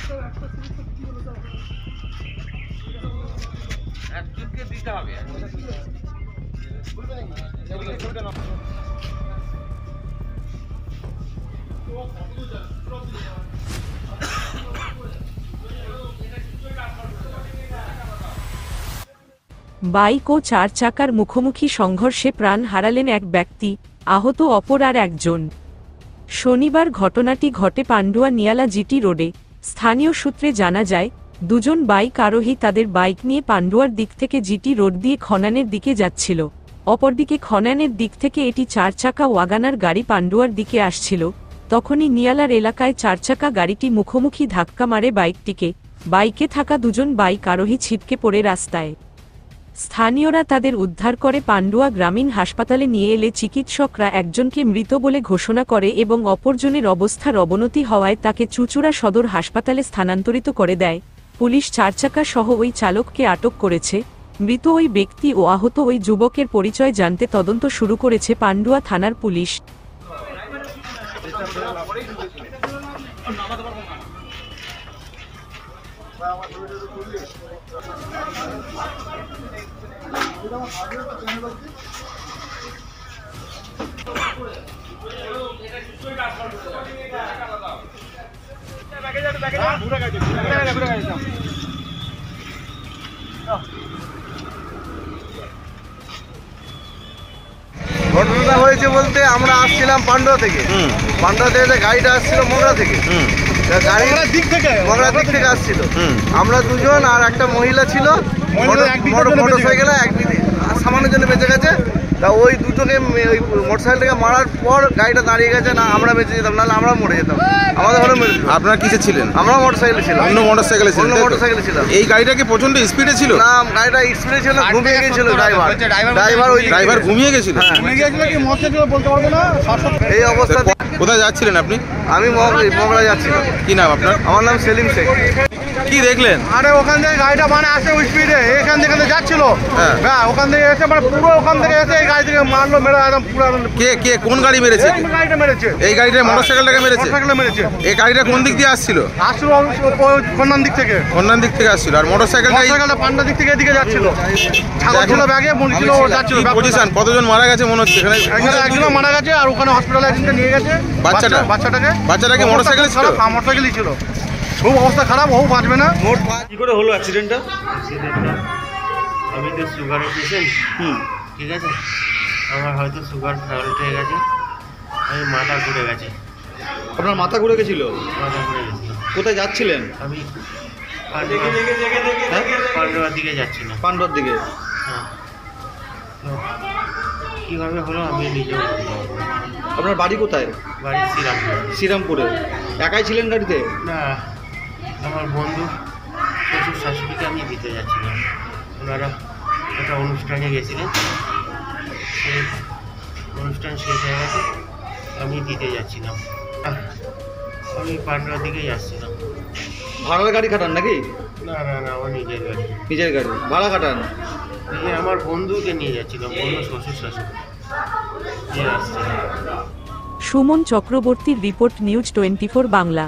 Bike ও চার চাকার মুখোমুখি সংঘর্ষে প্রাণ হারালেন এক ব্যক্তি, আহত অপর আর একজন। শনিবার ঘটনাটি ঘটে পান্ডুয়া নিয়ালা জিটি রোডে। স্থানীয় সূত্রে জানা যায়, দুজন বাইক আরোহী তাদের বাইক নিয়ে পান্ডুয়ার দিক থেকে জিটি রোড দিয়ে খনানের দিকে যাচ্ছিল। অপরদিকে খনানের দিক থেকে এটি চার চাকা ওয়াগানার গাড়ি পান্ডুয়ার দিকে আসছিল। তখনই নিয়ালার এলাকায় চারচাকা গাড়িটি মুখোমুখি ধাক্কা মারে বাইকটিকে। বাইকে থাকা দুজন বাইক আরোহী ছিটকে পড়ে রাস্তায়। স্থানীয়রা তাদের উদ্ধার করে পান্ডুয়া গ্রামীণ হাসপাতালে নিয়ে এলে চিকিৎসকরা একজনকে মৃত বলে ঘোষণা করে এবং অপরজনের অবস্থার অবনতি হওয়ায় তাকে চুঁচুড়া সদর হাসপাতালে স্থানান্তরিত করে দেয়। পুলিশ চারচাকা সহ ওই চালককে আটক করেছে। মৃত ওই ব্যক্তি ও আহত ওই যুবকের পরিচয় জানতে তদন্ত শুরু করেছে পান্ডুয়া থানার পুলিশ। ঘটনাটা হয়েছে বলতে আমরা আসছিলাম পান্ডুয়া থেকে। পান্ডুয়া থেকে গাড়িটা আসছিল মগরা থেকে। মগরার দিক থেকে আসছিল। আমরা দুজন আর একটা মহিলা ছিল মোটরসাইকেলে, সামান্যের জন্য বেঁচে গেছে। তা ওই দুটোকে ওই মোটরসাইকেলটাকে মারার পর গাড়িটা দাঁড়িয়ে গেছে, না আমরা বেঁচে যেতাম, নাহলে আমরা মরে যেতাম। আমাদের ঘরে মেরে দিল। আপনারা কিসে ছিলেন? আমরা মোটরসাইকেলে ছিলাম। অন্য মোটরসাইকেলে ছিলেন? অন্য মোটরসাইকেলে ছিলাম। এই গাড়িটা কি প্রচন্ড স্পিডে ছিল? না, গাড়িটা স্পিডে ছিল, ঘুমিয়ে গেছিল ড্রাইভার ঘুমিয়ে গেছিল। এই অবস্থা। কোথায় যাচ্ছিলেন আপনি? আমি মগরা যাচ্ছিলাম। কি নাম আপনার? আমার নাম সেলিম শেখ। কি দেখলেন? আরে ওখান থেকে গাড়িটা মানে আসে ওই স্পিডে, এখান থেকে যাচ্ছিল। হ্যাঁ, ওখান থেকে এসে মানে পুরো ওখান থেকে এসে এই গাড়ি থেকে মারলো, মেরে একদম পুরো। কে কোন গাড়ি মেরেছে? গাড়িটা মেরেছে। এই গাড়িটা মোটরসাইকেলটাকে মেরেছে? মোটরসাইকেলটা মেরেছে। এই গাড়িটা কোন দিক দিয়ে আসছিল? আসছিল খন্নান দিক থেকে। খন্নান দিক থেকে আসছিল। আর মোটরসাইকেলটা পান্ডা দিক থেকে এদিকে যাচ্ছিল। ছাগল ছিল ব্যাগে, মুরগি ছিল, যাচ্ছিল। পজিশন কতজন মারা গেছে মনে হচ্ছে? এখানে একজন মারা গেছে, আর ওখানে হসপিটালে একজনকে নিয়ে গেছে। বাচ্চাটাকে মোটরসাইকেল ছিল? মোটরসাইকেলই ছিল। খুব অবস্থা খারাপ, ও বাঁচবে না। কি করে হলো অ্যাক্সিডেন্টটা? আমি তো সুগারের পেশেন্ট। ঠিক আছে, আমার হয়তো সুগার ফেভারিট হয়ে গেছে, আমি মাথা ঘুরে গেছে। আপনার মাথা ঘুরে গেছিল? মাথা ঘুরে গেছিল। কোথায় যাচ্ছিলেন? আমি পান্ডুয়ার দিকে যাচ্ছিলাম। পান্ডুয়ার দিকে? হ্যাঁ। তো কীভাবে হলো আমি নিজেও বলতে পারবো না। আপনার বাড়ি কোথায়? বাড়ি শ্রীরামপুর। শ্রীরামপুরে। একাই ছিলেন গাড়িতে? না, আমার বন্ধু শ্বশুর শাশুড়িকে আমি দিতে যাচ্ছিলাম। ওনারা একটা অনুষ্ঠানে গেছিলেন, সেই অনুষ্ঠান শেষ হয়ে গেছে, আমি দিতে যাচ্ছিলাম। আমি পান্ডুয়ার দিকেই আসছিলাম। ভাড়ার গাড়ি খাটান নাকি? না, আমার নিজের গাড়ি। নিজের গাড়ি ভাড়া খাটান? আমার বন্ধুকে নিয়ে যাচ্ছিলাম, বন্ধু শ্বশুর শাশুড়ি নিয়ে আসছিলাম। সুমন চক্রবর্তীর রিপোর্ট, নিউজ 24 বাংলা।